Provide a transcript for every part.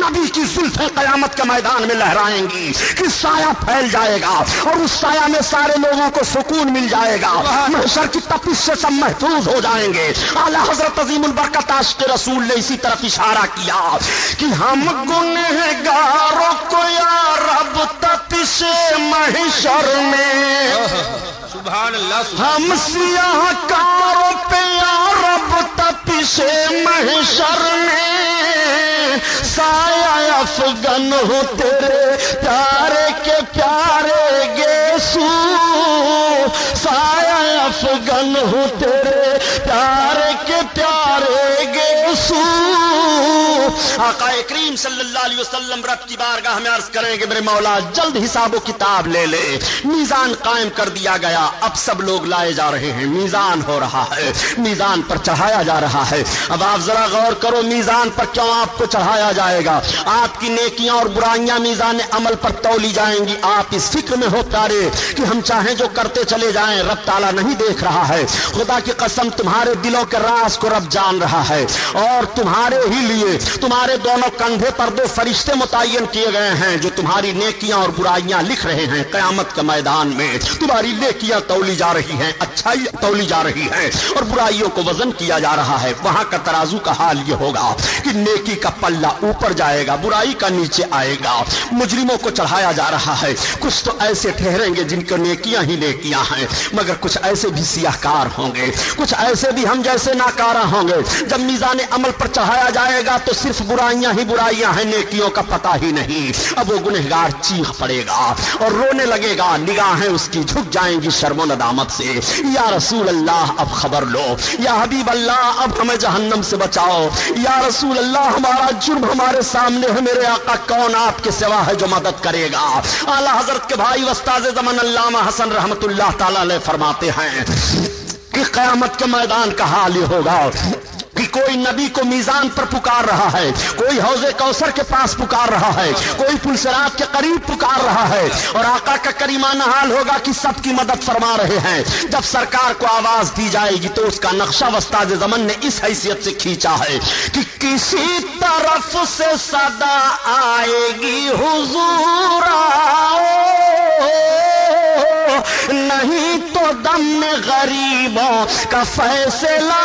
نبی کی زلفیں قیامت کے میدان میں لہرائیں گی کہ سایہ پھیل جائے گا اور اس سایہ میں سارے لوگوں کو سکون مل جائے گا، محشر کی تپش سے سب محفوظ ہو جائیں گے۔ اعلیٰ حضرت عظیم البرکت عاشق رسول نے اسی طرف اشارہ کیا کہ ہم گنہگاروں کو یا رب تپش محشر میں، سبحان اللہ، ہم سیاہ کاروں پہ یا رب تپش محشر میں، سایہ افغن ہو تیرے پیارے کے پیارے گیسو، سایہ افغن ہو تیرے پیارے کے پیارے گیسو۔ آقا کریم صلی اللہ علیہ وسلم رب کی بارگاہ میں عرض کریں کہ میرے مولا جلد حساب و کتاب لے لے، میزان قائم کر دیا گیا، اب سب لوگ لائے جا رہے ہیں، میزان ہو رہا ہے، میزان پر چڑھایا جا رہا ہے۔ اب آپ ذرا غور کرو میزان پر کیوں آپ کو چڑھایا جائے گا؟ آپ کی نیکیاں اور برائیاں میزان عمل پر تولی جائیں گی۔ آپ اس فکر میں ہو پیارے کہ ہم چاہیں جو کرتے چلے جائیں، رب تعالیٰ نہیں دیکھ رہا ہے۔ خدا کی قسم تمہارے دلوں کے راز کو رب جان رہا ہے، اور تمہارے ہی لیے تمہارے دونوں کندھے پر دو فرشتے متعین کیے گئے ہیں جو تمہاری نیکیاں اور برائیاں لکھ رہے ہیں۔ قیامت کے میدان میں تمہاری نیکیاں تولی جا رہی ہیں، اچھائی تولی جا رہی ہے، اور برائیوں کو وزن کیا جا رہا ہے۔ وہاں کا ترازو کا حال یہ ہوگا کہ نیکی کا پلہ اوپر جائے گا، برائی کا نیچے آئے گا۔ مجرموں کو چڑھایا جا رہا ہے، کچھ تو ایسے ٹھہریں گے جن کو نیکیاں ہی نیکیاں ہیں، مگر کچھ ایسے بھی سیاہ کار ہوں گے، کچھ ایسے بھی ہم جیسے ناکارہ ہوں گے۔ جب میزان عمل پر چڑھایا جائے گا تو صرف برائیاں ہی برائیاں ہیں، نیکیوں کا پتہ ہی نہیں۔ اب وہ گنہگار چیخ پڑے گا اور رونے لگے گا، نگاہیں اس کی جھک جائیں گی شرم و ندامت سے۔ یا رسول اللہ اب خبر لو، یا حبیب اللہ اب ہمیں جہنم سے بچاؤ، یا رسول اللہ ہمارا جرم ہمارے سامنے ہے، میرے آقا کون آپ کے سوا ہے جو مدد کرے گا؟ اعلیٰ حضرت کے بھائی استاد زمن علامہ حسن رحمت اللہ تعالی علیہ فرماتے ہیں کہ قیامت کے میدان کا حال یہ ہوگا کہ کوئی نبی کو میزان پر پکار رہا ہے، کوئی حوض کوثر کے پاس پکار رہا ہے، کوئی پل صراط کے قریب پکار رہا ہے، اور آقا کا کریمانہ حال ہوگا کہ سب کی مدد فرما رہے ہیں۔ جب سرکار کو آواز دی جائے گی تو اس کا نقشہ استاد زمن نے اس حیثیت سے کھینچا ہے کہ کسی طرف سے صدا آئے گی حضور آؤ، نہیں تو دم میں غریبوں کا فیصلہ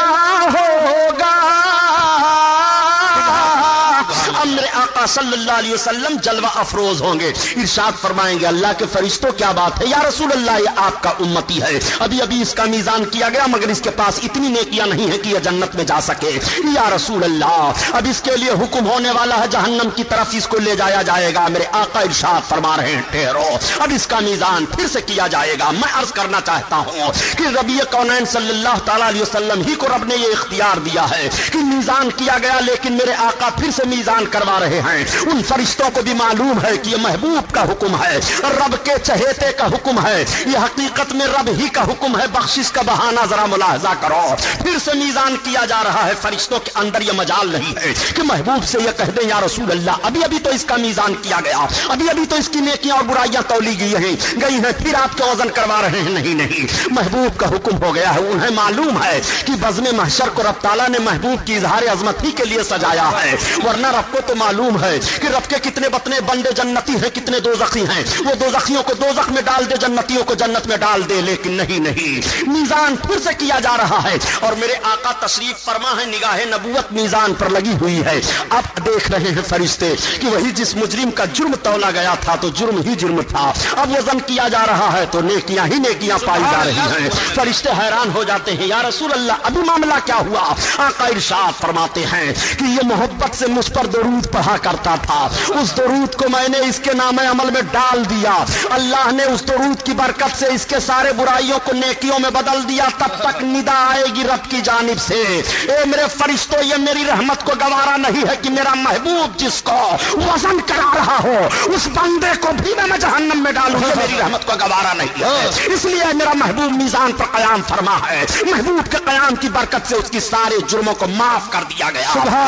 ہوگا۔ امر آقا صلی اللہ علیہ وسلم جلوہ افروز ہوں گے، ارشاد فرمائیں گے اللہ کے فرشتوں کیا بات ہے یا رسول اللہ، یہ آپ کا امتی ہے، ابھی ابھی اس کا میزان کیا گیا مگر اس کے پاس اتنی نیکیاں نہیں ہیں کہ یہ جنت میں جا سکے۔ یا رسول اللہ اب اس کے لیے حکم ہونے والا ہے، جہنم کی طرف اس کو لے جایا جائے گا۔ میرے آقا ارشاد فرما رہے ہیں ٹھہرو، اب اس کا میزان پھر سے کیا جائے گا۔ میں عرض کرنا چاہتا ہوں کہ ربی کونین صلی اللہ تعالی علیہ وسلم ہی کو رب نے یہ اختیار دیا ہے کہ میزان کیا گیا، لیکن میرے آقا پھر سے میزان کروا رہے ہیں۔ ان فرشتوں کو بھی معلوم ہے کہ یہ محبوب کا حکم ہے، رب کے چہیتے کا حکم ہے، یہ حقیقت میں رب ہی کا حکم ہے، بخشش کا بہانہ ذرا ملاحظہ کرو۔ پھر سے میزان کیا جا رہا ہے، فرشتوں کے اندر یہ مجال نہیں ہے کہ محبوب سے یہ کہہ دیں یا رسول اللہ ابھی ابھی تو اس کا میزان کیا گیا، ابھی ابھی تو اس کی نیکیاں اور برائیاں تولی گئی ہیں پھر آپ کے وزن کروا رہے ہیں۔ نہیں، محبوب کا حکم ہو گیا ہے، انہیں معلوم ہے کہ بزم محشر کو رب تعالیٰ نے محبوب کی اظہار عظمت ہی کے لیے سجایا ہے، ورنہ رب کو تو معلوم ہے کہ رب کے کتنے بتنے بندے جنتی ہیں، کتنے دوزخی ہیں، وہ دوزخیوں کو دوزخ میں ڈال دے، جنتیوں کو جنت میں ڈال دے، لیکن نہیں، میزان پھر سے کیا جا رہا ہے۔ اور میرے آقا تشریف فرما ہے، نگاہ نبوت میزان پر لگی ہوئی ہے، اب دیکھ رہے ہیں فرشتے کہ وہی جس مجرم کا جرم تولا گیا تھا تو جرم ہی جرم تھا، اب وزن کیا جا رہا ہے تو نیکیاں ہی نیکیاں پائی جا رہی ہیں۔ فرشتے حیران ہو جاتے ہیں، یا رسول اللہ ابھی معاملہ کیا ہوا؟ آقا ارشاد فرماتے ہیں کہ یہ محبت سے مجھ پر درود پڑھا کرتا تھا، اس درود کو میں نے اس کے نام عمل میں ڈال دیا، اللہ نے اس درود کی برکت سے اس کے سارے برائیوں کو نیکیوں میں بدل دیا، تب تک ندا آئے گی رب کی جانب سے، اے میرے فرشتوں یہ میری رحمت کو گوارا نہیں ہے کہ میرا محبوب جس کو وزن کرا رہا ہو اس بندے کو بھی میں جہنم میں ڈالوں، یہ میری رحمت کو گوارا نہیں ہے، اس لیے میرا محبوب میزان پر قیام فرما ہے، محبوب کے قیام کی برکت سے اس کی سارے جرموں کو معاف کر دیا گیا،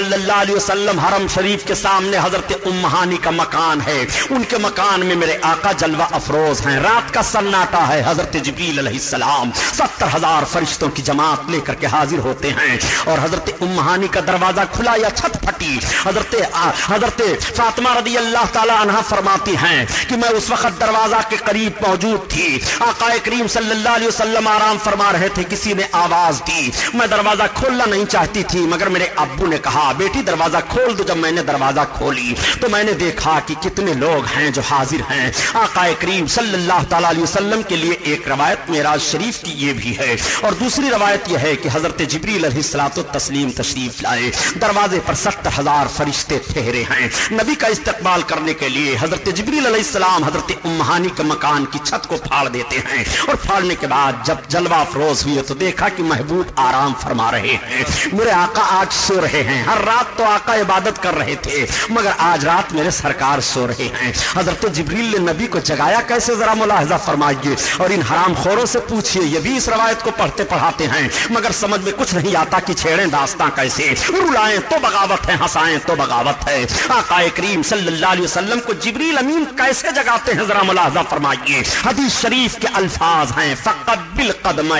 صلی اللہ علیہ وسلم حرم شریف کے سامنے حضرت ام ہانی کا مکان ہے، ان کے مکان میں میرے آقا جلوہ افروز ہیں، رات کا سناٹا ہے، حضرت جبریل علیہ السلام 70,000 فرشتوں کی جماعت لے کر کے حاضر ہوتے ہیں، اور حضرت ام ہانی کا دروازہ کھلا یا چھت پھٹی، حضرت فاطمہ رضی اللہ تعالی عنہا فرماتی ہیں کہ میں اس وقت دروازہ کے قریب موجود تھی، آقا کریم صلی اللہ علیہ وسلم آرام فرما رہے تھے، کسی نے آواز دی، میں دروازہ کھولنا نہیں چاہتی تھی مگر میرے ابو نے کہا بیٹی دروازہ کھول دو۔ جب میں نے دروازہ کھولی تو میں نے دیکھا کہ کتنے لوگ ہیں جو حاضر ہیں، آقا کریم صلی اللہ تعالی علیہ وسلم کے لیے ایک روایت معراج شریف کی یہ بھی ہے، اور دوسری روایت یہ ہے کہ حضرت جبریل علیہ الصلوۃ والتسلیم تشریف لائے، دروازے پر 70,000 فرشتے ٹھہرے ہیں نبی کا استقبال کرنے کے لیے۔ حضرت جبریل علیہ السلام حضرت ام ہانی کے مکان کی چھت کو پھاڑ دیتے ہیں، اور پھاڑنے کے بعد جب جلوہ افروز ہوئے تو دیکھا کہ محبوب آرام فرما رہے ہیں، میرے آقا آج سو رہے ہیں، ہر رات تو آقا عبادت کر رہے تھے مگر آج رات میرے سرکار سو رہے ہیں۔ حضرت جبریل نے نبی کو جگایا کیسے ذرا ملاحظہ فرمائیے، اور ان حرام خوروں سے پوچھئے، یہ بھی اس روایت کو پڑھتے پڑھاتے ہیں مگر سمجھ میں کچھ نہیں آتا کہ چھیڑیں داستاں کیسے، رلائیں تو بغاوت ہے، ہنسائیں تو بغاوت ہے۔ آقا کریم صلی اللہ علیہ وسلم کو جبریل امین کیسے جگاتے ہیں ذرا ملاحظہ فرمائیے۔ حدیث شریف کے الفاظ ہیں فقبل قدمہ،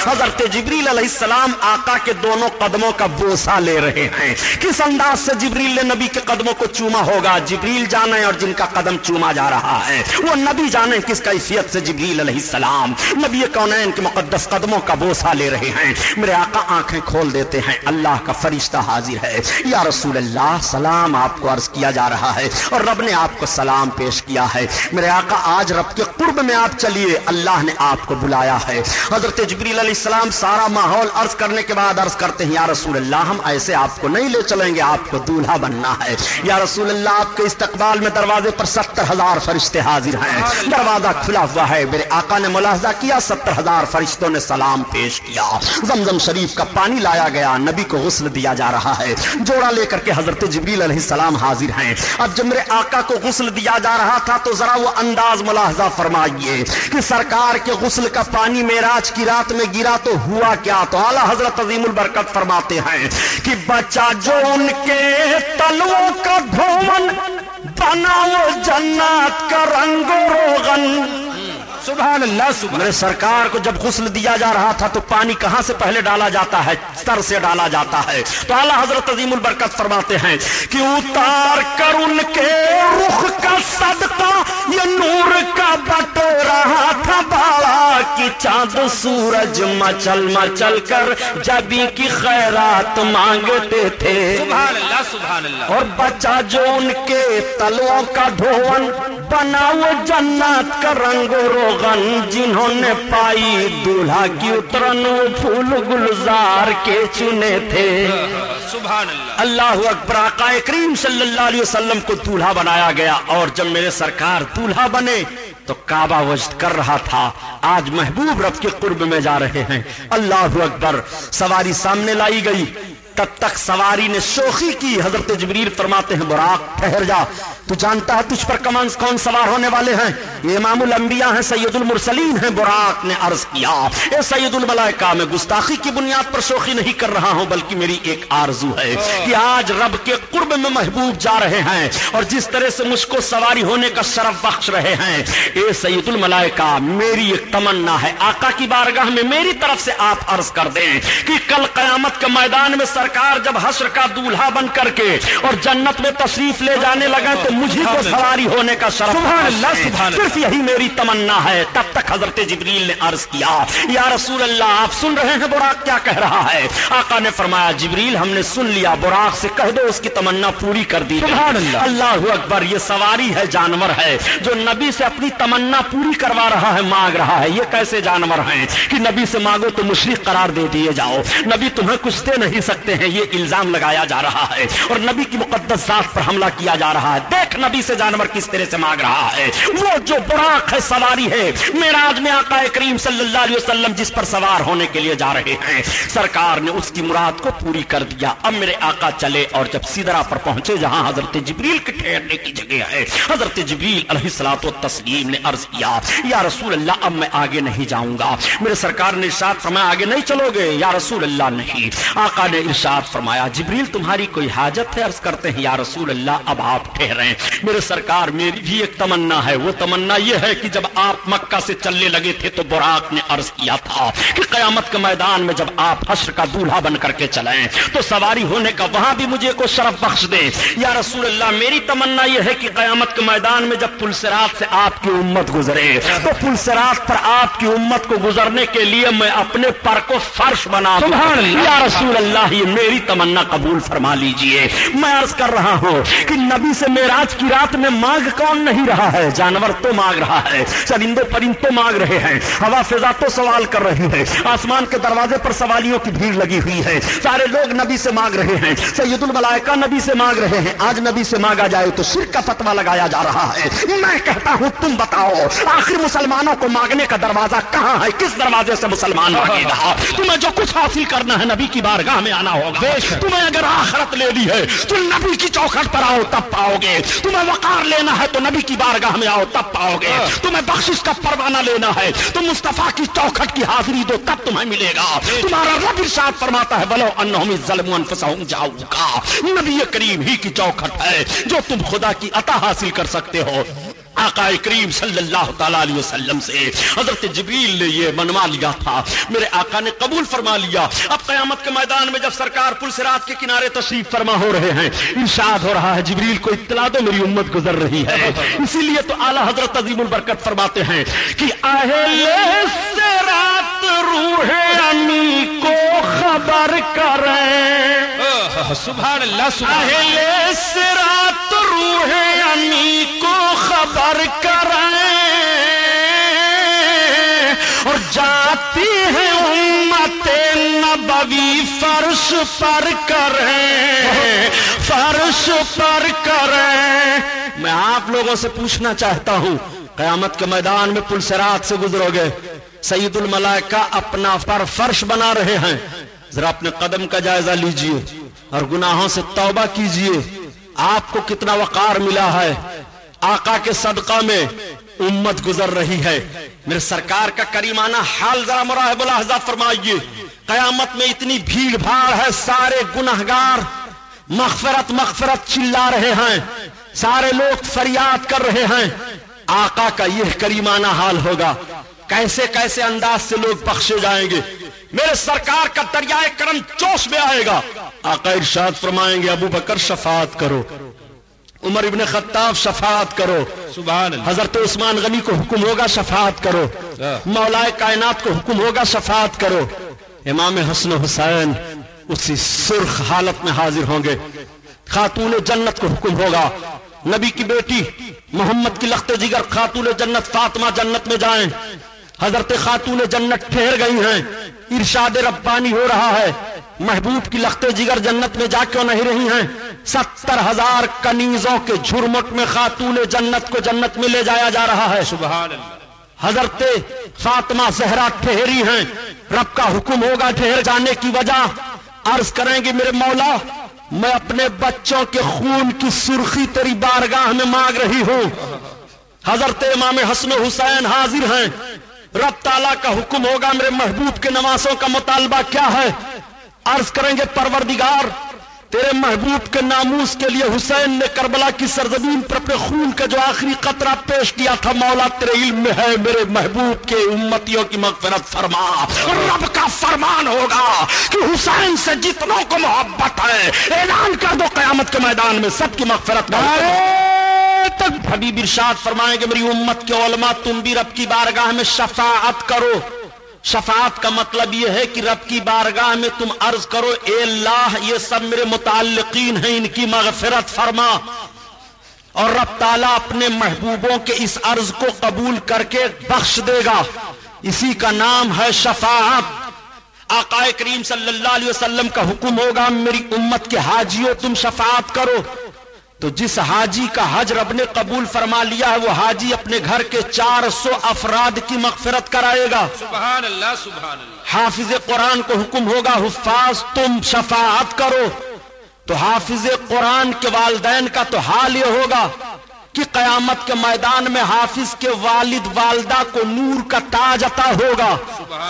حضرت جبریل علیہ السلام آقا کے دونوں قدموں کا بوسہ لے رہے ہیں۔ کس انداز سے جبریل نے نبی کے قدموں کو چوما ہوگا جبریل جانے، اور جن کا قدم چوما جا رہا ہے وہ نبی جانے کس کیفیت سے جبریل علیہ السلام نبی کونین کے مقدس قدموں کا بوسہ لے رہے ہیں۔ میرے آقا آنکھیں کھول دیتے ہیں، اللہ کا فرشتہ حاضر ہے، یا رسول اللہ سلام آپ کو عرض کیا جا رہا ہے، اور رب نے آپ کو سلام پیش کیا ہے۔ میرے آقا آج رب کے قرب میں آپ چلیے، اللہ نے آپ کو بلایا ہے۔ حضرت جبریل علیہ السلام سارا ماحول عرض کرنے کے بعد عرض کرتے ہیں یا رسول اللہ ہم ایسے آپ کو نہیں لے چلیں گے، آپ کو دولہا بننا ہے۔ یا رسول اللہ آپ کے استقبال میں دروازے پر 70,000 فرشتے حاضر ہیں، دروازہ کھلا ہوا ہے۔ میرے آقا نے ملاحظہ کیا 70,000 فرشتوں نے سلام پیش کیا، زمزم شریف کا پانی لایا گیا، نبی کو غسل دیا جا رہا ہے، جوڑا لے کر کے حضرت جبریل علیہ السلام حاضر ہیں۔ اب جب میرے آقا کو غسل دیا جا رہا تھا تو ذرا وہ انداز ملاحظہ فرمائیے کہ سرکار کے غسل کا پانی معراج کی رات میں گرا تو ہوا کیا، تو اعلیٰ حضرت عظیم البرکت فرماتے ہیں کہ بچا جو ان کے تلووں کا دھومن بنا وہ جنات کا رنگ و روغن۔ سبحان اللہ سبحان میرے سرکار کو جب غسل دیا جا رہا تھا تو پانی کہاں سے پہلے ڈالا جاتا ہے؟ سر سے ڈالا جاتا ہے۔ تو اعلیٰ حضرت عظیم البرکت فرماتے ہیں کہ اتار کر ان کے رخ کا صدقہ یہ نور کا بٹ رہا تھا بالا کی چاند سورج مچل مچل کر جبی کی خیرات مانگتے تھے۔ سبحان اللہ سبحان اللہ۔ اور بچا جو ان کے تلووں کا دھون بنا وہ جنات کا رنگ و روغن، جنہوں نے پائی دولہا کی اترن وہ پھول گلزار کے چنے تھے۔ سبحان اللہ اللہ اکبر۔ آقا کریم صلی اللہ علیہ وسلم کو دولہا بنایا گیا، اور جب میرے سرکار دولہا بنے تو کعبہ وجد کر رہا تھا، آج محبوب رب کے قرب میں جا رہے ہیں۔ اللہ اکبر۔ سواری سامنے لائی گئی، تب تک سواری نے شوخی کی، حضرت جبریل فرماتے ہیں براق ٹھہر جا، تو جانتا ہے تجھ پر کون سوار ہونے والے ہیں؟ یہ امام الانبیاء ہیں، سید المرسلین ہیں۔ براق نے عرض کیا اے سید الملائکہ میں گستاخی کی بنیاد پر شوخی نہیں کر رہا ہوں، بلکہ میری ایک آرزو ہے کہ آج رب کے قرب میں محبوب جا رہے ہیں، اور جس طرح سے مجھ کو سواری ہونے کا شرف بخش رہے ہیں، اے سید الملائکہ میری ایک تمنا ہے، آقا کی بارگاہ میں میری طرف سے آپ عرض کر دیں کہ کل قیامت کے میدان میں سرکار جب حشر کا دولہا بن کر کے اور جنت میں تشریف لے جانے لگے تو مجھے کو سواری ہونے کا شرف۔ سبحان اللہ سبحان اللہ۔ صرف یہی میری تمنا ہے۔ تب تک حضرت جبریل نے عرض کیا یا رسول اللہ آپ سن رہے ہیں براق کیا کہہ رہا ہے؟ آقا نے فرمایا جبریل ہم نے سن لیا، براق سے کہہ دو اس کی تمنا پوری کر دی۔ سبحان اللہ۔ اللہ اکبر۔ یہ سواری ہے، جانور ہے جو نبی سے اپنی تمنا پوری کروا رہا ہے، مانگ رہا ہے۔ یہ کیسے جانور ہیں کہ نبی سے مانگو تو مشرک قرار دے دیے جاؤ، نبی تمہیں کچھ دے نہیں سکتے ہیں، یہ الزام لگایا جا رہا ہے اور نبی کی مقدس ذات پر حملہ کیا جا رہا ہے۔ دیکھ دیکھ نبی سے جانور کس طرح سے مانگ رہا ہے. وہ جو براق ہے سواری ہے معراج میں آقا کریم صلی اللہ علیہ وسلم جس پر سوار ہونے کے لیے جا رہے ہیں سرکار نے اس کی مراد کو پوری کر دیا. اب میرے آقا چلے اور جب سدرہ پر پہنچے جہاں حضرت جبریل کے ٹھہرنے کی جگہ ہے حضرت جبریل علیہ الصلوۃ والتسلیم نے عرض کیا یا رسول اللہ اب میں آگے نہیں جاؤں گا. میرے سرکار نے ارشاد فرمایا آگے نہیں چلو گے؟ یا رسول اللہ نہیں. آقا نے ارشاد فرمایا جبریل تمہاری کوئی حاجت ہے؟ عرض کرتے ہیں یا رسول اللہ اب آپ ٹھہریں. میرے سرکار میری بھی ایک تمنا ہے. وہ تمنا یہ ہے کہ جب آپ مکہ سے چلنے لگے تھے تو براق نے عرض کیا تھا کہ قیامت کے میدان میں جب آپ حشر کا دولہا بن کر کے چلیں تو سواری ہونے کا وہاں بھی مجھے کو شرف بخش دیں. یا رسول اللہ میری تمنا یہ ہے کہ قیامت کے میدان میں جب پل صراط سے آپ کی امت گزرے تو پل صراط پر آپ کی امت کو گزرنے کے لیے میں اپنے پر کو فرش بنا دوں. یا رسول اللہ یہ میری تمنا قبول فرما لیجئے. میں عرض کر رہا ہوں کہ نبی سے معراج کی رات میں مانگ کون نہیں رہا ہے؟ جانور تو مانگ رہا ہے, چرندے پرند تو مانگ رہے ہیں, ہوا فضا تو سوال کر رہی ہے, آسمان کے دروازے پر سوالیوں کی بھیڑ لگی ہوئی ہے, سارے لوگ نبی سے مانگ رہے ہیں, سید الملائکہ نبی سے مانگ رہے ہیں. آج نبی سے مانگا جائے تو شرک کا فتویٰ لگایا جا رہا ہے. میں کہتا ہوں تم بتاؤ آخر مسلمانوں کو مانگنے کا دروازہ کہاں ہے؟ کس دروازے سے مسلمان مانگے گا؟ تمہیں جو کچھ حاصل کرنا ہے نبی کی بارگاہ میں آنا ہوگا. تمہیں اگر آخرت لے لی ہے تو نبی کی چوکھٹ پر آؤ تب پاؤ گے. تمہیں وقار لینا ہے تو نبی کی بارگاہ میں آؤ تب پاؤ گے. تمہیں بخشش کا پروانہ لینا ہے تو مصطفیٰ کی چوکھٹ کی حاضری دو تب تمہیں ملے گا. تمہارا رب ارشاد فرماتا ہے بلو انہم ظلموا انفسہم جاؤکا. نبی کریم ہی کی چوکھٹ ہے جو تم خدا کی عطا حاصل کر سکتے ہو. آقا کریم صلی اللہ تعالیٰ علیہ وسلم سے حضرت جبریل نے یہ منوا لیا تھا, میرے آقا نے قبول فرما لیا. اب قیامت کے میدان میں جب سرکار پل صراط کے کنارے تشریف فرما ہو رہے ہیں ارشاد ہو رہا ہے جبریل کو اطلاع دو میری امت گزر رہی ہے. اسی لیے تو اعلیٰ حضرت عظیم البرکت فرماتے ہیں کہ اہل صراط روح امی کو خبر کریں. سبحان اللہ سبحان اہل صراط روح امی کو خبر کریں اور جاتی ہے امت نبوی فرش پر کریں, فرش پر کریں. میں آپ لوگوں سے پوچھنا چاہتا ہوں قیامت کے میدان میں پل صراط سے گزرو گے, سید الملائکہ اپنا پر فرش بنا رہے ہیں. ذرا اپنے قدم کا جائزہ لیجئے اور گناہوں سے توبہ کیجئے. آپ کو کتنا وقار ملا ہے. آقا کے صدقہ میں امت گزر رہی ہے. میرے سرکار کا کریمانہ حال ذرا مراحب الاحضا فرمائیے. قیامت میں اتنی بھیڑ بھاڑ ہے, سارے گنہگار مغفرت مغفرت چلا رہے ہیں, سارے لوگ فریاد کر رہے ہیں. آقا کا یہ کریمانہ حال ہوگا, کیسے کیسے انداز سے لوگ بخشے جائیں گے. میرے سرکار کا دریائے کرم جوش میں آئے گا. آقا ارشاد فرمائیں گے ابو بکر شفاعت کرو, عمر ابن خطاب شفاعت کرو, سبحان اللہ. حضرت عثمان غنی کو حکم ہوگا شفاعت کرو, مولائے کائنات کو حکم ہوگا شفاعت کرو. امام حسن و حسین اسی سرخ حالت میں حاضر ہوں گے. خاتون جنت کو حکم ہوگا نبی کی بیٹی محمد کی لخت جگر خاتون جنت فاطمہ جنت میں جائیں. حضرت خاتون جنت ٹھہر گئی ہیں, ارشاد ربانی ہو رہا ہے محبوب کی لخت جگر جنت میں جا کیوں نہیں رہی ہیں؟ 70,000 کنیزوں کے جھرمٹ میں خاتون جنت کو جنت میں لے جایا جا رہا ہے. سبحان اللہ. حضرت فاطمہ زہرا ٹھہری ہیں, رب کا حکم ہوگا ٹھہر جانے کی وجہ. عرض کریں گے میرے مولا میں اپنے بچوں کے خون کی سرخی تیری بارگاہ میں مانگ رہی ہوں. حضرت امام حسن و حسین حاضر ہیں, رب تعالیٰ کا حکم ہوگا میرے محبوب کے نواسوں کا مطالبہ کیا ہے؟ عرض کریں گے پروردگار تیرے محبوب کے ناموس کے لیے حسین نے کربلا کی سرزمین پر اپنے خون کا جو آخری قطرہ پیش کیا تھا, مولا تیرے علم میں ہے میرے محبوب کے امتیوں کی مغفرت فرما. رب کا فرمان ہوگا کہ حسین سے جتنوں کو محبت ہے اعلان کر دو قیامت کے میدان میں سب کی مغفرت تک. حبیب ارشاد فرمائیں گے میری امت کے علماء تم بھی رب کی بارگاہ میں شفاعت کرو. شفاعت کا مطلب یہ ہے کہ رب کی بارگاہ میں تم عرض کرو اے اللہ یہ سب میرے متعلقین ہیں ان کی مغفرت فرما, اور رب تعالیٰ اپنے محبوبوں کے اس عرض کو قبول کر کے بخش دے گا. اسی کا نام ہے شفاعت. آقا کریم صلی اللہ علیہ وسلم کا حکم ہوگا میری امت کے حاجیوں تم شفاعت کرو. تو جس حاجی کا حج رب نے قبول فرما لیا ہے وہ حاجی اپنے گھر کے 400 افراد کی مغفرت کرائے گا. سبحان اللہ سبحان اللہ. حافظ قرآن کو حکم ہوگا حفاظ تم شفاعت کرو، تو حافظ قرآن کے والدین کا تو حال یہ ہوگا کہ قیامت کے میدان میں حافظ کے والد والدہ کو نور کا تاج عطا ہوگا.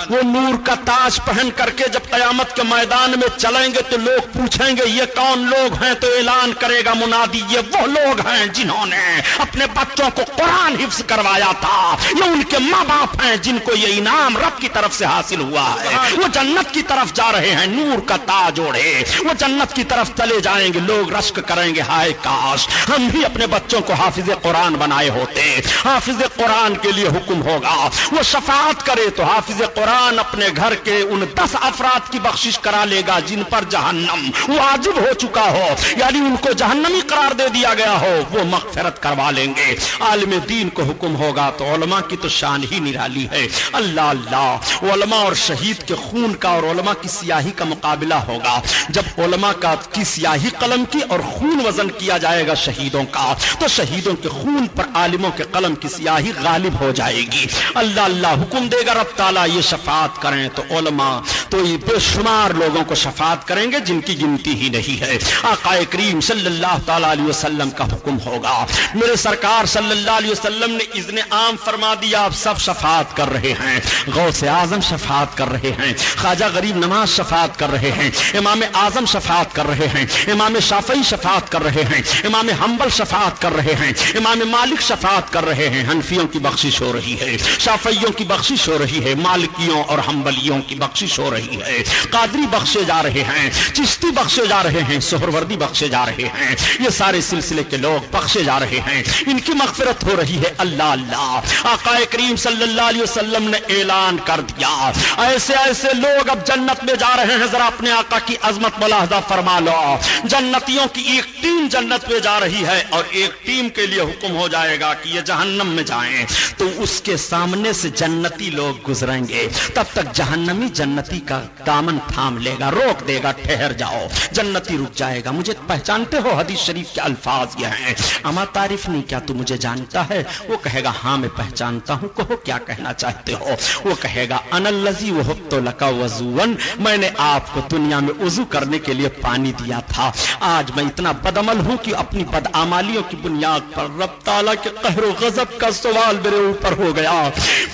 وہ نور کا تاج پہن کر کے جب قیامت کے میدان میں چلیں گے تو لوگ پوچھیں گے یہ کون لوگ ہیں، تو اعلان کرے گا منادی یہ وہ لوگ ہیں جنہوں نے اپنے بچوں کو قرآن حفظ کروایا تھا، یہ ان کے ماں باپ ہیں جن کو یہ انعام رب کی طرف سے حاصل ہوا ہے. وہ جنت کی طرف جا رہے ہیں نور کا تاج اوڑھے، وہ جنت کی طرف چلے جائیں گے. لوگ رشک کریں گے ہائے کاش ہم بھی اپنے بچوں کو حافظ قرآن بنائے ہوتے. حافظ قرآن کے لیے حکم ہوگا وہ شفاعت کرے تو حافظ قرآن اپنے گھر کے ان 10 افراد کی بخشش کرا لے گا جن پر جہنم واجب ہو چکا ہو، یعنی ان کو جہنمی قرار دے دیا گیا ہو، وہ مغفرت کروا لیں گے. عالم دین کو حکم ہوگا تو علماء کی تو شان ہی نرالی ہے. اللہ اللہ، علماء اور شہید کے خون کا اور علماء کی سیاہی کا مقابلہ ہوگا. جب علماء کی سیاہی قلم کی اور خون وزن کیا جائے گا شہیدوں کا، تو شہیدوں کے خون پر عالموں کے قلم کی سیاہی غالب ہو جائے گی. اللہ اللہ حکم دے گا رب تعالیٰ یہ شفاعت کریں تو علماء تو یہ بے شمار لوگوں کو شفاعت کریں گے جن کی گنتی ہی نہیں ہے. آقا کریم صلی اللہ تعالیٰ علیہ وسلم کا حکم ہوگا. میرے سرکار صلی اللہ علیہ وسلم نے اذن عام فرما دیا، آپ سب شفاعت کر رہے ہیں. غوث اعظم شفاعت کر رہے ہیں، خواجہ غریب نواز شفاعت کر رہے ہیں، امام اعظم شفاعت کر رہے ہیں، امام شافعی شفاعت کر رہے ہیں، امام حنبل شفاعت کر رہے ہیں، امام مالک شفاعت کر رہے ہیں. حنفیوں کی بخشش ہو رہی ہے، شافعیوں کی بخشش ہو رہی ہے، مالکیوں اور حنبلیوں کی بخشش ہو رہی ہے. قادری بخشے جا رہے ہیں، چشتی بخشے جا رہے ہیں، سہروردی بخشے جا رہے ہیں. یہ سارے سلسلے کے لوگ بخشے جا رہے ہیں، ان کی مغفرت ہو رہی ہے. اللہ اللہ، آقا کریم صلی اللہ علیہ وسلم نے اعلان کر دیا ایسے ایسے لوگ اب جنت میں جا رہے ہیں. ذرا اپنے آقا کی عظمت ملاحظہ فرما لو. جنتیوں کی ایک ٹیم جنت میں جا رہی ہے اور ایک ٹیم کے لیے حکم ہو جائے گا کہ یہ جہنم میں جائیں، تو اس کے سامنے سے جنتی لوگ گزریں گے. تب تک جہنمی جنتی کا دامن تھام لے گا، روک دے گا، ٹھہر جاؤ. جنتی رک جائے گا. مجھے پہچانتے ہو؟ حدیث شریف کے الفاظ یہ ہیں، اما تعریف نہیں کیا تو مجھے جانتا ہے؟ وہ کہے گا ہاں میں پہچانتا ہوں. کہو کیا کہنا چاہتے ہو؟ وہ کہے گا انا الذی وهبت لک وضوا، میں نے آپ کو دنیا میں وضو کرنے کے لیے پانی دیا تھا. آج میں اتنا بدعمل ہوں کہ اپنی بدعمالیوں کی بنیاد پر رب تعالیٰ کے قہر و غضب کا سوال میرے اوپر ہو گیا.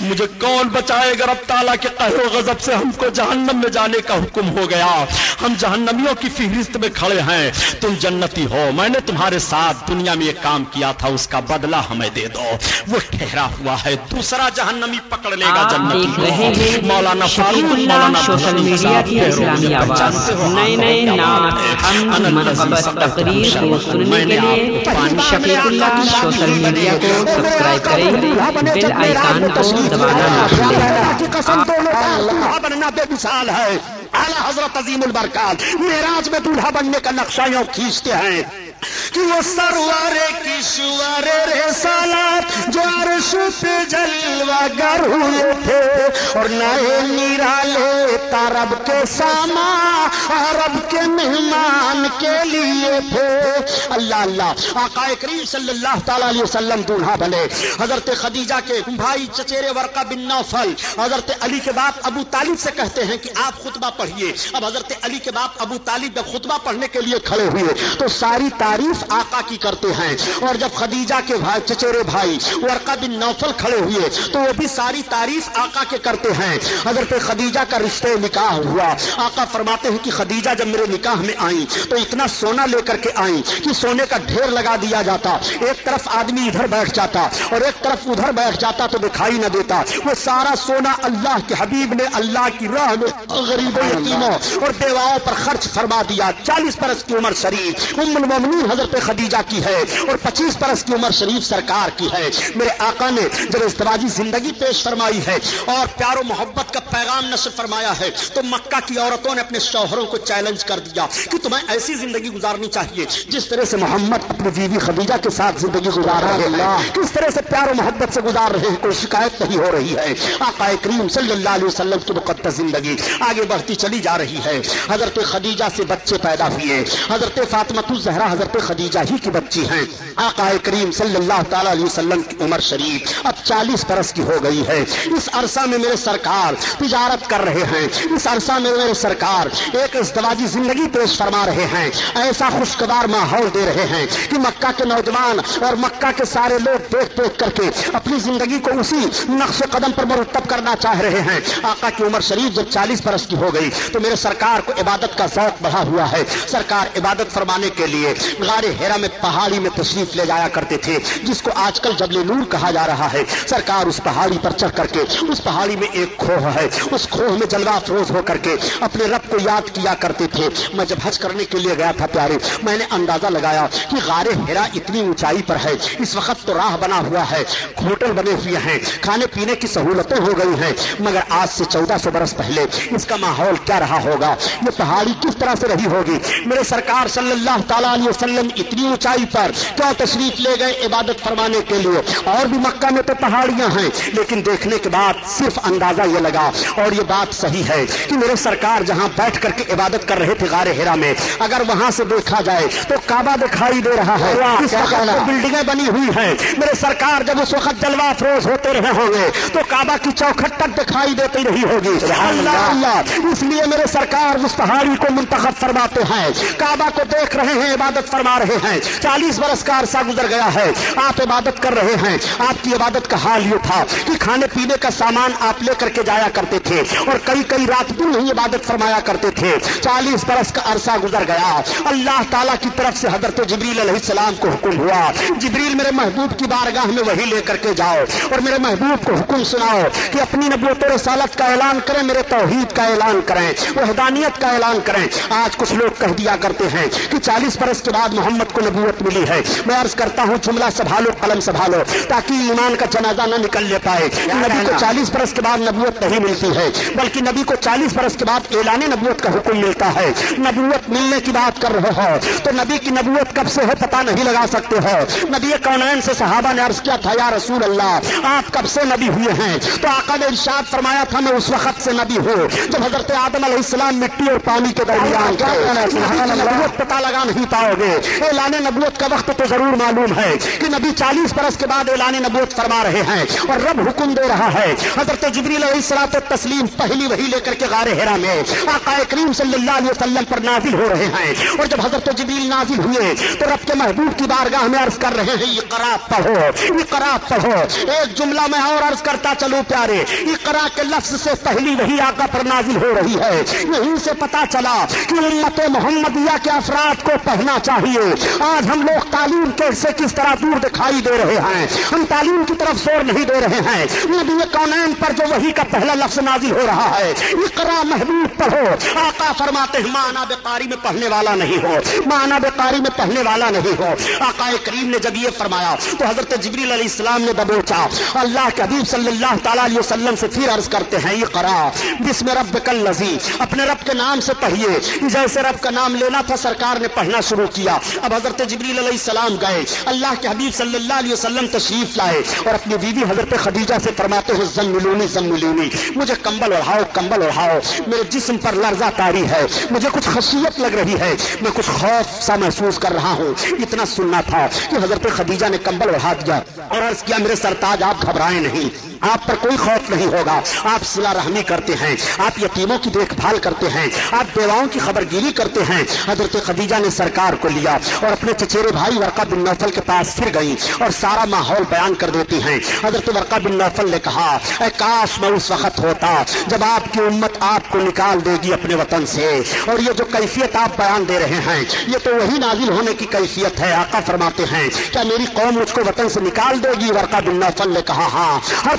مجھے کون بچائے گا رب تعالیٰ کے قہر و غضب سے؟ ہم کو جہنم میں جانے کا حکم ہو گیا. ہم جہنمیوں کی فہرست میں کھڑے ہیں، تم جنتی ہو. میں نے تمہارے ساتھ دنیا میں یہ کام کیا تھا، اس کا بدلہ ہمیں دے دو. وہ ٹھہرا ہوا ہے، دوسرا جہنمی پکڑ لے گا جنتی کو. مولانا فاروق مولانا سوشل میڈیا کی اسلامی آواز، نئے نئے نعت حمد منقبت تقریر کو سننے کے لیے شفیق اللہ سوشل میڈیا کو سبسکرائب کریں، بیل آئیکن کو دبانا نہ بھولیں. قسم دولہا بننا بے مثال ہے. اعلیٰ حضرت عظیم البرکات معراج میں دولہا بننے کا نقشہ یوں کھینچتے ہیں کہ وہ سرور کشور رسالت جو عرش پہ جلوہ گر ہوئے تھے اور نئے نرالے طرب کے ساما عرب کے مہمان کے لیے تھے. اللہ اللہ، آقا کریم صلی اللہ تعالیٰ علیہ وسلم دولہا بنے. حضرت خدیجہ کے بھائی چچیرے ورقہ بن نوفل حضرت علی کے باپ ابو طالب سے کہتے ہیں کہ آپ خطبہ پڑھیے. اب حضرت علی کے باپ ابو طالب جب خطبہ پڑھنے کے لیے کھڑے ہوئے تو ساری تعریف آقا کی کرتے ہیں، اور جب خدیجہ کے بھائی چچیرے بھائی ورقہ بن نوفل کھڑے ہوئے تو وہ بھی ساری تعریف آقا کے کرتے ہیں. حضرت خدیجہ کا رشتے نکاح ہوا. آقا فرماتے ہیں کہ خدیجہ جب میرے نکاح میں آئیں تو اتنا سونا لے کر کے آئیں کہ سونے کا ڈھیر لگا دیا جاتا. ایک طرف آدمی ادھر بیٹھ جاتا اور ایک طرف ادھر بیٹھ جاتا تو دکھائی نہ دیتا. وہ سارا سونا اللہ کے حبیب نے اللہ کی راہ میں غریبوں، یتیموں اور بیواؤں پر خرچ فرما دیا. 40 برس کی عمر شریف ام المومنین حضرت خدیجہ کی ہے اور 25 برس کی عمر شریف سرکار کی ہے. میرے آقا نے جب ازدواجی زندگی پیش فرمائی ہے اور پیار و محبت کا پیغام نشر فرمایا ہے تو مکہ کی عورتوں نے اپنے شوہروں کو چیلنج کر دیا کہ تمہیں ایسی زندگی گزارنی چاہیے جس طرح سے محمد اپنی بیوی خدیجہ کے ساتھ زندگی گزار رہے ہیں، کس طرح سے پیار و محبت سے گزار رہے ہیں، کوئی شکایت نہیں ہو رہی ہے۔ آقا کریم صلی اللہ علیہ وسلم کی مقدس زندگی آگے بڑھتی چلی جا رہی ہے۔ حضرت خدیجہ سے بچے پیدا ہوئے، حضرت فاطمہ الزہرا حضرت خدیجہ ہی کی بچی ہیں۔ آقا کریم صلی اللہ تعالی علیہ وسلم کی عمر شریف اب 40 برس کی ہو گئی ہے۔ اس عرصہ میں میرے سرکار تجارت کر رہے ہیں، اس عرصہ میں میرے سرکار ایک ازدواجی زندگی پیش فرما رہے ہیں، ایسا خوشگوار ماحول دے رہے ہیں کہ مکہ کے نوجوان اور مکہ کے سارے لوگ دیکھ دیکھ کر کے اپنی زندگی کو اسی نقش قدم پر مرتب کرنا چاہ رہے ہیں۔ آقا کی عمر شریف جب 40 برس کی ہو گئی تو میرے سرکار کو عبادت کا ذوق بڑھا ہوا ہے۔ سرکار عبادت فرمانے کے لیے غار حرا میں پہاڑی میں تشریف لے جایا کرتے تھے، جس کو آج کل جبل نور کہا جا رہا ہے۔ سرکار اس پہاڑی پر چڑھ کر کے، اس پہاڑی میں ایک کھوہ ہے، اس کھوہ میں جلوہ افروز ہو کر کے اپنے رب کو یاد کیا کرتے تھے۔ میں جب حج کرنے کے لیے گیا تھا پیارے، میں نے اندازہ لگایا کہ غار حرا اتنی اونچائی پر ہے، اس وقت تو راہ بنا ہوا ہے، ہوٹل بنے ہوئے ہیں، کھانے پینے کی سہولتیں ہو گئی ہیں، مگر آج سے 1400 برس پہلے اس کا ماحول کیا رہا ہوگا، یہ پہاڑی کس طرح سے رہی ہوگی۔ میرے سرکار صلی اللہ تعالیٰ علیہ وسلم اتنی اونچائی پر کیا تشریف لے گئے عبادت فرمانے کے لیے؟ اور بھی مکہ میں تو پہاڑیاں ہیں، لیکن دیکھنے کے بعد صرف اندازہ یہ لگا، اور یہ بات صحیح ہے کہ میرے سرکار جہاں بیٹھ کر کے عبادت کر رہے تھے غار حرا میں، اگر وہاں سے دیکھا جائے تو کعبہ دکھائی دے رہا ہے، اس وقت بلڈنگیں بنی ہوئی ہیں۔ میرے سرکار جب اس وقت جلوہ افروز ہوتے رہے ہوں گے تو کعبہ کی چوکھٹ تک دکھائی دیتی رہی ہوگی۔ اللہ اللہ، اس لیے میرے سرکار اس پہاڑی کو منتخب فرماتے ہیں، کعبہ کو دیکھ رہے ہیں، عبادت فرما رہے ہیں۔ 40 برس کا عرصہ گزر گیا ہے، آپ عبادت کر رہے ہیں۔ آپ کی عبادت کا حال یہ تھا کہ کھانے پینے کا سامان آپ لے کر کے جایا کرتے تھے، اور کئی کئی رات دن ہی عبادت فرمایا کرتے تھے۔ 40 برس کا عرصہ گزر گیا، اللہ تعالیٰ کی طرف سے حضرت جبریل علیہ السلام کو حکم ہوا، جبریل میرے محبوب کی بارگاہ میں وہی لے کر کے جاؤ اور میرے محبوب کو حکم سناؤ کہ اپنی نبوت و رسالت کا اعلان کریں، میرے توحید کا اعلان کریں، وحدانیت کا اعلان کریں۔ آج کچھ لوگ کہہ دیا کرتے ہیں کہ 40 برس کے بعد محمد کو نبوت ملی ہے۔ میں عرض کرتا ہوں، جملہ سنبھالو، قلم سنبھالو، تاکہ ایمان کا جنازہ نہ نکل لے پائے۔ نبی کو 40 برس کے بعد نبوت نہیں ملتی ہے، بلکہ نبی کو 40 برس کے بعد اعلان نبوت کا حکم ملتا ہے۔ نبوت ملنے کی بات کر رہے ہو تو نبی کی نبوت کب سے ہے پتہ نہیں لگا سکتے ہو۔ نبی کونین سے صحابہ نے عرض کیا تھا، یا رسول اللہ آپ کب سے نبی ہوئے ہیں؟ تو آقا نے ارشاد فرمایا تھا، میں اس وقت سے نبی ہوں جب حضرت آدم علیہ السلام مٹی اور پانی کے درمیان نبوت پتہ لگا نہیں پاؤ گے۔ اعلان نبوت کا وقت تو ضرور معلوم ہے کہ نبی 40 برس کے بعد اعلان نبوت فرما رہے ہیں اور رب حکم دے رہا ہے۔ حضرت جبریل علیہ الصلوۃ والتسلیم پہلی وحی لے کر کے غار حرا میں آقا کریم صلی اللہ علیہ وسلم پر نازل ہو رہے ہیں، اور جب حضرت جبریل نازل ہوئے تو رب کے محبوب کی بارگاہ میں عرض کر رہے ہیں، اقرا پڑھو، اقرا پڑھو۔ ایک جملہ میں اور عرض کرتا چلو پیارے، اقرا کے لفظ سے پہلی وحی آقا پر نازل ہو رہی ہے۔ یہیں سے پتا چلا کہ امت محمدیہ کے افراد کو پڑھنا چاہیے۔ آج ہم لوگ تعلیم کے سے کس طرح دور دکھائی دے رہے ہیں، ہم تعلیم کی طرف زور نہیں دے رہے ہیں۔ نبی کونین پر جو وحی کا پہلا لفظ نازل ہو رہا ہے، اقرا محبوب پڑھو۔ آقا فرماتے ہیں، مانا بقاری میں پڑھنے والا نہیں ہو، مانا بقاری میں پڑھنے والا نہیں ہو۔ آقا کریم نے جب یہ فرمایا تو حضرت جبریل علیہ السلام نے دبوچا، اللہ کے حبیب صلی اللہ تعالیٰ علیہ وسلم سے پھر عرض کرتے ہیں، اقرا بسم ربک الذی، اپنے رب کے نام سے پڑھیے۔ جیسے رب کا نام لینا تھا سرکار نے پڑھنا شروع کیا۔ اب حضرت جبریل علیہ السلام گئے، اللہ کے حبیب صلی اللہ علیہ وسلم تشریف لائے اور اپنی بیوی حضرت خدیجہ سے فرماتے ہیں، زملونی زملونی، مجھے کمبل اڑاؤ، کمبل اڑاؤ، میرے جسم پر لرزہ طاری ہے، مجھے کچھ خشیت لگ رہی ہے، میں کچھ خوف سا محسوس کر رہا ہوں۔ اتنا سننا تھا کہ حضرت خدیجہ نے کمبل اڑا دیا اور عرض کیا، میرے سرتاج آپ گھبرائیں نہیں، آپ پر کوئی خوف نہیں ہوگا، آپ صلہ رحمی کرتے ہیں، آپ یتیموں کی دیکھ بھال کرتے ہیں، آپ بیواؤں کی خبر گیری کرتے ہیں۔ حضرت خدیجہ نے سرکار کو لیا اور اپنے چچیرے بھائی ورقہ بن نوفل کے پاس پھر گئی اور سارا ماحول بیان کر دیتی ہیں۔ حضرت ورقہ بن نوفل نے کہا، اے کاش میں اس وقت ہوتا جب آپ کی امت آپ کو نکال دے گی اپنے وطن سے، اور یہ جو کیفیت آپ بیان دے رہے ہیں یہ تو وہی نازل ہونے کی کیفیت ہے۔ آقا فرماتے ہیں، کیا میری قوم مجھ کو وطن سے نکال دے گی؟ ورقہ بن نوفل نے کہا، ہاں، ہر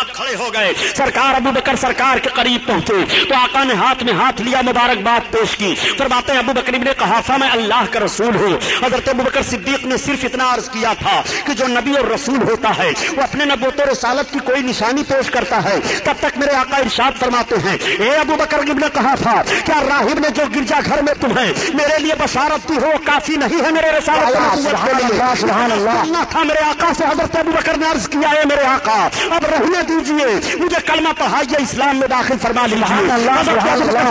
آگ کھڑے ہو گئے، سرکار ابو بکر سرکار کے قریب پہنچے تو آقا نے ہاتھ میں ہاتھ لیا، مبارکباد پیش کی۔ فرماتے ہیں ابو بکر ابن قحافہ میں اللہ کا رسول ہوں۔ حضرت ابو بکر صدیق نے صرف اتنا عرض کیا تھا کہ جو نبی اور رسول ہوتا ہے وہ اپنے نبوت و رسالت کی کوئی نشانی پیش کرتا ہے، تب تک میرے آقا ارشاد فرماتے ہیں اے ابو بکر ابن قحافہ، کیا راہب نے جو گرجا گھر میں تمہیں میرے لیے بشارت دی ہو کافی نہیں ہے میرے رسالت سبحان اللہ تھا؟ میرے آقا سے حضرت ابو بکر نے عرض کیا ہے میرے آقا اب رہنے دیجئے، مجھے کلمہ پڑھائیے، اسلام میں داخل فرما لیجیے۔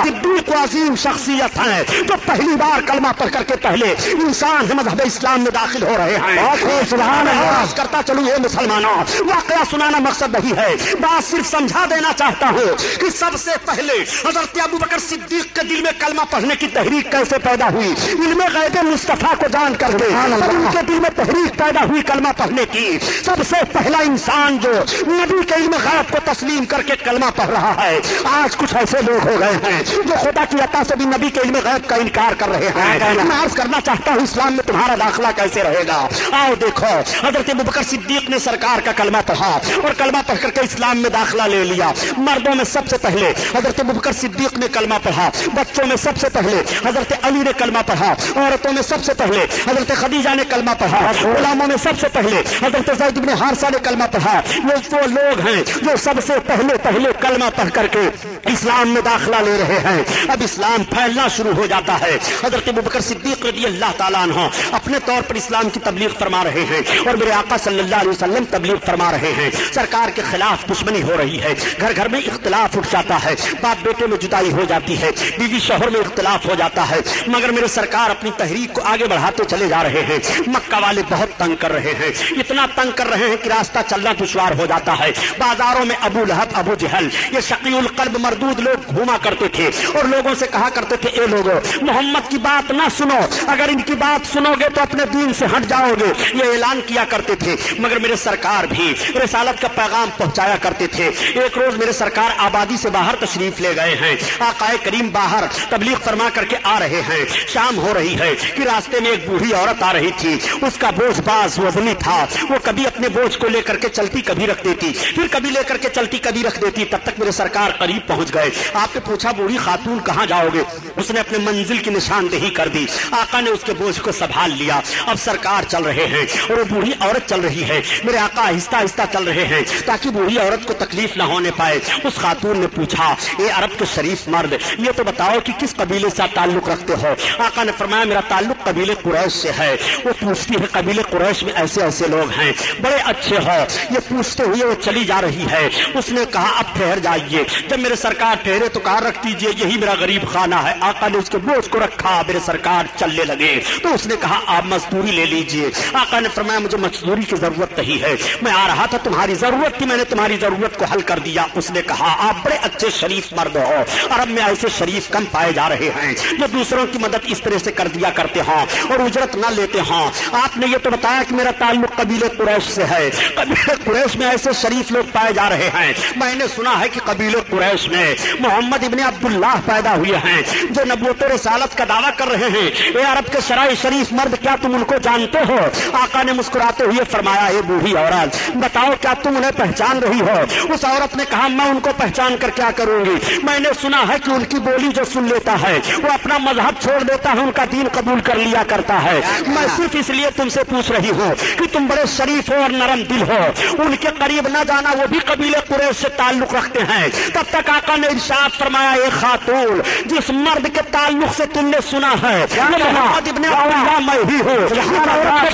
صدیق عظیم شخصیت ہے جو پہلی بار کلمہ پڑھ کر کے پہلے انسان مذہب اسلام میں داخل ہو رہے ہیں۔ سبحان اللہ کرتا چلوں یہ مسلمانوں، واقعہ سنانا مقصد نہیں ہے، بات صرف سمجھا دینا چاہتا ہوں کہ سب سے پہلے حضرت ابو بکر صدیق کے دل میں کلمہ پڑھنے کی تحریک کیسے پیدا ہوئی، علم غیب مصطفیٰ کو جان کر کے ان کے دل میں تحریک پیدا ہوئی کلمہ پڑھنے کی۔ سب سے پہلا انسان جو نبی کے علم غیب کو تسلیم کر کے کلمہ پڑھ رہا ہے، آج کچھ ایسے لوگ ہو گئے ہیں جو خدا کی عطا سے بھی نبی کے علم غیب کا انکار کر رہے ہیں۔ میں عرض کرنا چاہتا ہوں اسلام میں تمہارا داخلہ کیسے رہے گا؟ آؤ دیکھو، حضرت ابو بکر صدیق نے سرکار کا کلمہ پڑھا اور کلمہ پڑھ کر کے اسلام میں داخلہ لے لیا۔ مردوں میں سب سے پہلے حضرت ابو بکر صدیق نے کلمہ پڑھا، بچوں میں سب سے پہلے حضرت علی نے کلمہ پڑھا، عورتوں میں سب سے پہلے حضرت خدیجہ نے کلمہ پڑھا، غلاموں میں سب سے پہلے حضرت زید بن حارثہ نے کلمہ پڑھا۔ یہ وہ لوگ ہیں جو سب سے پہلے کلمہ پڑھ کر کے اسلام میں داخلہ لے رہے ہیں۔ اب اسلام پھیلنا شروع ہو جاتا ہے۔ حضرت ابو بکر صدیق رضی اللہ تعالیٰ عنہ اپنے طور پر اسلام کی تبلیغ فرما رہے ہیں اور میرے آقا صلی اللہ علیہ وسلم تبلیغ فرما رہے ہیں۔ سرکار کے خلاف دشمنی ہو رہی ہے، گھر گھر میں اختلاف اٹھ جاتا ہے، باپ بیٹے میں جدائی ہو جاتی ہے، بیوی شوہر میں اختلاف ہو جاتا ہے، مگر میرے سرکار اپنی تحریک کو آگے بڑھاتے چلے جا رہے ہیں۔ مکہ والے بہت تنگ کر رہے ہیں، اتنا تنگ کر رہے ہیں کہ راستہ چلنا دشوار ہو جاتا ہے۔ بازاروں میں ابو لہب ابو جہل یہ شقی القلب مردود لوگ گھوما کرتے تھے اور لوگوں سے کہا کرتے تھے اے لوگوں محمد کی بات نہ سنو، اگر ان کی بات سنو گے تو اپنے دین سے ہٹ جاؤ گے، یہ اعلان کیا کرتے تھے۔ مگر میرے سرکار بھی رسالت کا پیغام پہنچایا کرتے تھے۔ ایک روز میرے سرکار آبادی سے باہر تشریف لے گئے ہیں، آقائے کریم باہر تبلیغ فرما کر کے آ رہے ہیں، شام ہو رہی ہے کہ راستے میں ایک بوڑھی عورت آ رہی تھی، اس کا بوجھ باز وزنی تھا، وہ کبھی اپنے بوجھ کو لے کر کے چلتی کبھی رکھ دیتی، پھر کبھی لے کر کے چلتی کبھی رکھ دیتی۔ تب تک میرے سرکار قریب پہنچ گئے، آپ نے پوچھا بوڑھی خاتون کہاں جاؤ گے؟ اس نے اپنے منزل کی نشاندہی کر دی، آقا نے اس کے بوجھ کو سنبھال لیا۔ اب سرکار چل رہے ہیں اور وہ بوڑھی عورت چل رہی ہے، میرے آقا آہستہ آہستہ چل رہے ہیں تاکہ بوڑھی عورت کو تکلیف نہ ہونے پائے۔ اس خاتون نے پوچھا اے عرب کے شریف مرد، یہ تو بتاؤ کہ کس قبیلے سے تعلق رکھتے ہو؟ آقا نے فرمایا میرا تعلق قبیلے قریش سے ہے۔ وہ پوچھتی ہے قبیلے قریش میں ایسے ایسے لوگ ہیں، بڑے اچھے ہو، یہ پوچھتے ہوئے وہ چلی جا رہی ہے۔ اس نے کہا اب ٹھہر جائیے۔ جب میرے سرکار ٹھہرے تو کہا رکھ دیجیے، یہی میرا غریب خانہ ہے۔ آقا نے اس کے بوجھ کو رکھا، میرے سرکار چلنے لگے تو اس نے کہا آپ مزدوری لے لیجیے۔ آقا نے فرمایا مجھے مزدوری کی ضرورت نہیں ہے، میں آ رہا تھا تمہاری ضرورت تھی، میں نے تمہاری ضرورت کو حل کر دیا۔ اس نے کہا آپ بڑے اچھے شریف مرد ہو، عرب میں ایسے شریف کم پائے جا رہے ہیں جو دوسروں کی مدد اس طرح سے کر دیا کرتے ہوں اور اجرت نہ لیتے ہوں۔ آپ نے یہ تو بتایا کہ میرا تعلق قبیلے قریش سے ہے، قبیلے قریش میں ایسے شریف لوگ پائے جا رہے ہیں۔ میں نے سنا ہے کہ قبیلے قریش میں محمد ابن عبداللہ پیدا ہوئے ہیں جو نبوت و رسالت کا دعویٰ کر رہے ہیں۔ اے عرب کے شرائع شریف مرد کیا تم ان کو جانتے ہو؟ آقا نے مسکراتے ہوئے فرمایا اے بوڑھی عورت بتاؤ کیا تم انہیں پہچان رہی ہو؟ اس عورت نے کہا میں ان کو پہچان کر کیا کروں گی، میں نے سنا ہے کہ ان کی بولی جو سن لیتا ہے وہ اپنا مذہب چھوڑ دیتا ہے، ان کا دین قبول کر لیا کرتا ہے۔ میں صرف اس لیے تم سے پوچھ رہی ہوں کہ تم بڑے شریف ہو اور نرم دل ہو، ان کے قریب نہ جانا، وہ بھی قبیلے قریش سے تعلق رکھتے ہیں۔ تب تک آقا نے ارشاد فرمایا اے خاتون جس مرد کے تعلق سے تم نے سنا ہے محمد ابن عبداللہ میں ہی ہوں،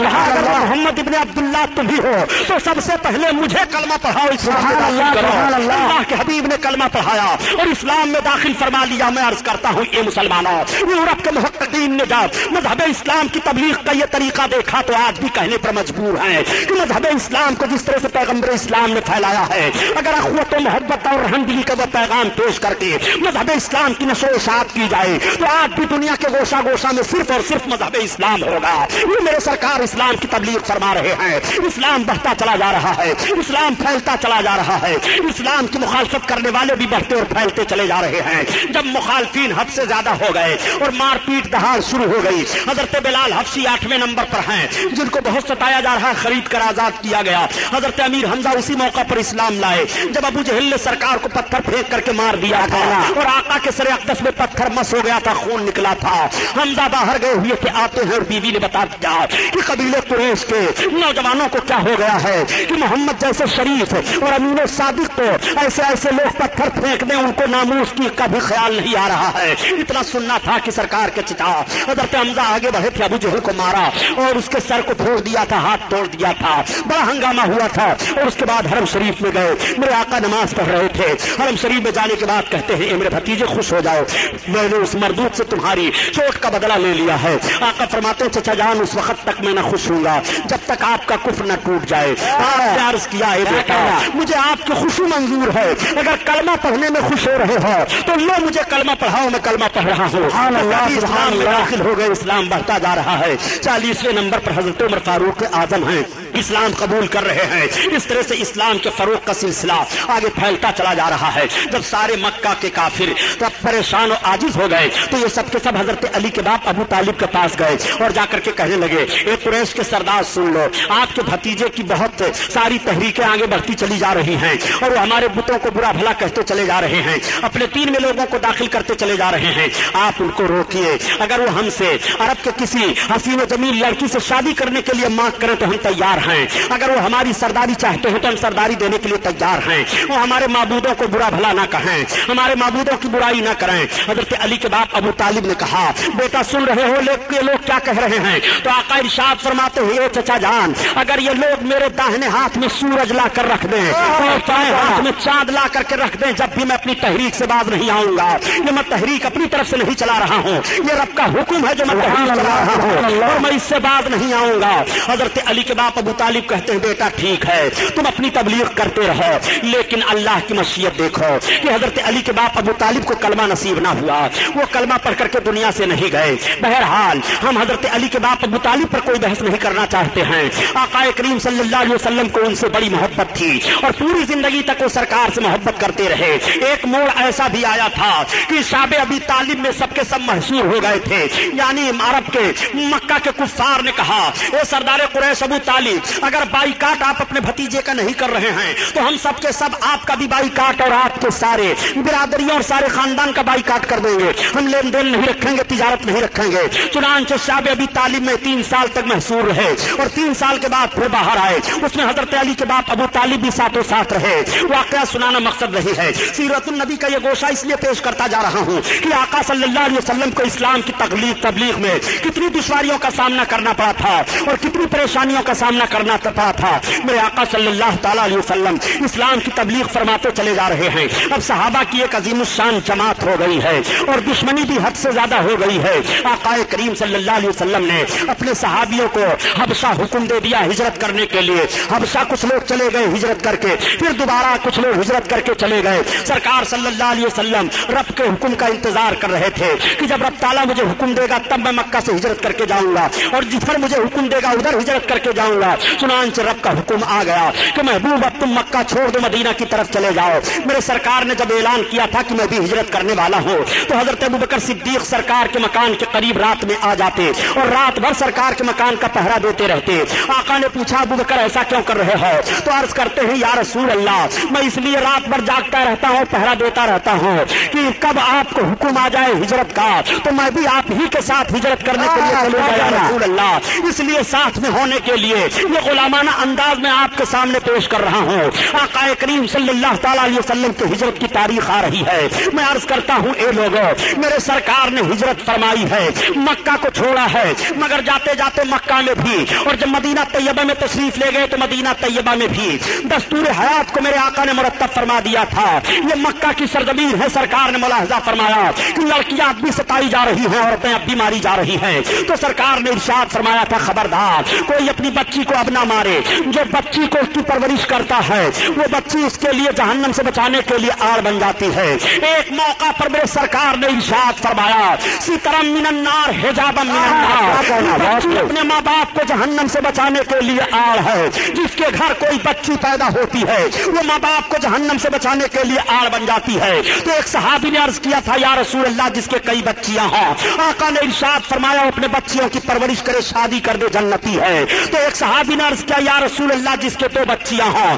محمد ابن عبداللہ تم ہی ہو، تو سب سے پہلے مجھے کلمہ پڑھاؤ، اسلام میں داخل کرو۔ اللہ کے حبیب نے کلمہ پڑھایا اور اسلام میں داخل فرما لیا۔ میں عرض کرتا ہوں اے مسلمانوں، یورپ کے محققین نے جب مذہب اسلام کی تبلیغ کا یہ طریقہ دیکھا تو آج بھی کہنے پر مجبور ہیں کہ مذہب اسلام کو جس طرح سے پیغمبر اسلام نے پھیلایا ہے، اگر اخوت و محبت اور رحمدلی کا وہ پیغام پیش کر کے مذہب اسلام کی نشر و اشاعت کی جائے تو آج بھی دنیا کے گوشہ گوشہ میں صرف اور صرف مذہب اسلام ہوگا۔ یہ میرے سرکار اسلام کی تبلیغ فرما رہے ہیں، اسلام بڑھتا چلا جا رہا ہے، اسلام پھیلتا چلا جا رہا ہے، اسلام کی مخالفت کرنے والے بھی بڑھتے اور پھیلتے چلے جا رہے ہیں۔ جب مخالفین حد سے زیادہ ہو گئے اور مار پیٹ دہاڑ شروع ہو گئی، حضرت بلال حبشی 8ویں نمبر پر ہیں جن کو بہت ستایا جا رہا ہے، خرید کر آزاد کیا گیا۔ حضرت امیر حمزہ اسی موقع پر اسلام لائے جب ابو جہل نے سرکار کو پتھر پھینک کر کے مار دیا تھا اور آقا کے سر اقدس میں پتھر مس ہو گیا تھا، خون نکلا تھا، حمزہ باہر گئے ہوئے تھے، آتے ہیں اور بیوی نے بتا دیا کہ قبیلے قریش کے نوجوانوں کو کیا ہو گیا ہے کہ محمد جیسے شریف اور امین و صادق کو ایسے لوگ پتھر پھینک دیں، ان کو ناموس کی کبھی خیال نہیں آ رہا ہے۔ اتنا سننا تھا کہ سرکار کے چچا حضرت حمزہ آگے بڑھے تھے، ابو جہل کو مارا اور اس کے سر کو پھوڑ دیا تھا، ہاتھ توڑ دیا تھا، بڑا ہنگامہ ہوا تھا۔ اور اس کے بعد حرم شریف میں گئے، میرے آقا نماز پڑھ رہے تھے، حرم شریف میں جانے کے بعد کہتے ہیں اے میرے بھتیجے خوش ہو جاؤ، میں نے اس مردود سے تمہاری چوٹ کا بدلہ لے لیا ہے۔ آقا فرماتے ہیں چچا جان اس وقت تک میں نہ خوش ہوں گا جب تک آپ کا کفر نہ ٹوٹ جائے۔ آپ نے عرض کیا اے بیٹا مجھے آپ کی خوشی منظور ہے، اگر کلمہ پڑھنے میں خوش ہو رہے ہو تو لو مجھے کلمہ پڑھاؤ، میں کلمہ پڑھ رہا ہوں۔ اسلام میں داخل ہو گئے، اسلام بڑھتا جا رہا ہے۔ 40ویں نمبر پر حضرت عمر فاروق اعظم ہیں، اسلام قبول کر رہے ہیں۔ اس طرح سے اسلام کے فروغ کا سلسلہ آگے پھیلتا چلا جا رہا ہے۔ جب سارے مکہ کے کافر تب پریشان و عاجز ہو گئے تو یہ سب کے سب حضرت علی کے باپ ابو طالب کے پاس گئے اور جا کر کے کہنے لگے اے قریش کے سردار سن لو، آپ کے بھتیجے کی بہت ساری تحریکیں آگے بڑھتی چلی جا رہی ہیں اور وہ ہمارے بتوں کو برا بھلا کہتے چلے جا رہے ہیں، اپنے دین میں لوگوں کو داخل کرتے چلے جا رہے ہیں، آپ ان کو روکیے۔ اگر وہ ہم سے عرب کے کسی حسین و جمیل لڑکی سے شادی کرنے کے لیے مانگ کریں تو ہم تیار ہیں، اگر وہ ہماری سرداری چاہتے ہیں تو ہم سرداری دینے کے لیے تیار ہیں، وہ ہمارے معبودوں کو برا بھلا نہ کہیں، ہمارے معبودوں کی برائی نہ کریں۔ حضرت علی کے باپ ابو طالب نے کہا بیٹا سن رہے ہو یہ لوگ کیا کہہ رہے ہیں؟ تو آقا ارشاد فرماتے ہوئے چچا جان اگر یہ لوگ میرے داہنے ہاتھ میں سورج لا کر رکھ دیں اور بائیں ہاتھ میں چاند لا کر کے رکھ دیں، جب بھی میں اپنی تحریک سے باز نہیں آؤں گا، یہ میں تحریک اپنی طرف سے نہیں چلا رہا ہوں، یہ رب کا حکم ہے جو میں تحریک چلا رہا ہوں اور میں اس سے باز نہیں آؤں گا۔ حضرت علی کے باپ ابو طالب کہتے ہیں بیٹا ٹھیک ہے تم اپنی تبلیغ کرتے رہو، لیکن اللہ کی مشیت دیکھو کہ حضرت علی کے باپ ابو طالب کو کلمہ نصیب نہ ہوا، وہ کلمہ پڑھ کر کے دنیا سے نہیں گئے۔ بہرحال ہم حضرت علی کے باپ ابو طالب پر کوئی بحث نہیں کرنا چاہتے ہیں۔ آقا کریم صلی اللہ علیہ وسلم کو ان سے بڑی محبت تھی اور پوری زندگی تک وہ سرکار سے محبت کرتے رہے۔ ایک موڑ ایسا بھی آیا تھا کہ شاب ابی طالب میں سب کے سب محصور ہو گئے تھے، یعنی عرب کے مکہ کے کفار نے کہا اے سردار قریش ابو طالب اگر بائیکاٹ آپ اپنے بھتیجے کا نہیں کر رہے ہیں تو ہم سب کے سب آپ کا بھی بائیکاٹ اور آپ کے سارے برادریوں اور سارے خاندان کا بائیکاٹ کر دیں گے، ہم لین دین نہیں رکھیں گے، تجارت نہیں رکھیں گے۔ چنانچہ شاب ابی طالب میں 3 سال تک محصور رہے اور 3 سال کے بعد پھر باہر آئے، اس میں حضرت علی کے باپ ابو طالب بھی ساتھوں ساتھ رہے۔ واقعہ سنانا مقصد نہیں ہے، سیرت النبی کا یہ گوشہ اس لیے پیش کرتا جا رہا ہوں کہ آقا صلی اللہ علیہ وسلم کو اسلام کی تبلیغ میں کتنی دشواریوں کا سامنا کرنا پڑا تھا اور کتنی پریشانیوں کا سامنا کرنا پڑا تھا۔ میرے آقا صلی اللہ تعالی علیہ وسلم اسلام کی تبلیغ فرماتے چلے جا رہے ہیں، اب صحابہ کی ایک عظیم الشان جماعت ہو گئی ہے اور دشمنی بھی حد سے زیادہ ہو گئی ہے۔ آقا کریم صلی اللہ علیہ وسلم نے اپنے صحابیوں کو حبشہ حکم دے دیا ہجرت کرنے کے لیے۔ حبشہ کچھ لوگ چلے گئے ہجرت کر کے، پھر دوبارہ کچھ لوگ ہجرت کر کے چلے گئے۔ سرکار صلی اللہ علیہ وسلم رب کے حکم کا انتظار کر رہے تھے کہ جب رب تعالیٰ مجھے حکم دے گا تب میں مکہ سے ہجرت کر کے جاؤں گا اور جس پر مجھے حکم دے گا ادھر ہجرت کر کے جاؤں گا۔ چنانچہ رب کا حکم آ گیا کہ محبوب اب تم مکہ چھوڑ دو، مدینہ کی طرف چلے جاؤ۔ میرے سرکار نے جب اعلان کیا تھا کہ میں بھی ہجرت کرنے والا ہوں تو حضرت ابوبکر صدیق سرکار کے مکان کے قریب رات میں آ جاتے اور رات بھر سرکار کے مکان کا پہرا دیتے رہتے۔ آقا نے پوچھا ابوبکر ایسا کیوں کر رہے ہو؟ تو عرض کرتے ہیں یا رسول اللہ میں اس لیے رات بھر جاگتا رہتا ہوں، پہرا دیتا رہتا ہوں کہ کب آپ کو حکم آ جائے ہجرت کا تو میں بھی آپ ہی کے ساتھ ہجرت کرنے کے لیے چلوں گا یا رسول اللہ۔ اس لیے ساتھ میں ہونے کے لیے یہ غلامانہ انداز میں آپ کے سامنے پیش کر رہا ہوں۔ آقا کریم صلی اللہ تعالی علیہ وسلم کی ہجرت کی تاریخ آ رہی ہے، میں عرض کرتا ہوں اے لوگوں میرے سرکار نے ہجرت فرمائی ہے، مکہ کو چھوڑا ہے، مگر جاتے جاتے مکہ میں بھی اور جب مدینہ طیبہ میں تشریف لے گئے تو مدینہ طیبہ میں بھی دستور حیات کو میرے آقا نے مرتب فرما دیا تھا۔ یہ مکہ کی سرزمین ہے، سرکار نے ملاحظہ فرمایا کہ لڑکیاں اب بھی ستائی جا رہی ہیں، عورتیں اب بھی ماری جا رہی ہیں، تو سرکار نے ارشاد فرمایا تھا خبردار کوئی اپنی بچی کو اب نہ مارے، جو بچی کو اس کی پرورش کرتا ہے وہ بچی اس کے لیے جہنم سے بچانے کے لیے آڑ بن جاتی ہے۔ ایک موقع پر میرے سرکار نے ارشاد فرمایا سترم من النار حجابم من النار، بچی اپنے ماں باپ کو جہنم سے بچانے کے لیے آڑ ہے، جس کے گھر کوئی بچی پیدا ہوتی ہے وہ ماں باپ کو جہنم سے بچانے کے لیے آڑ بن جاتی ہے۔ تو ایک صحابی نے عرض کیا تھا یا رسول اللہ جس کے کئی بچیاں ہوں، آقا نے ارشاد فرمایا اپنے بچیوں کی پرورش کرے، شادی کر دے، جنتی ہے۔ تو ایک صحابی نے عرض کیا یا رسول اللہ جس کے 2 بچیاں ہوں،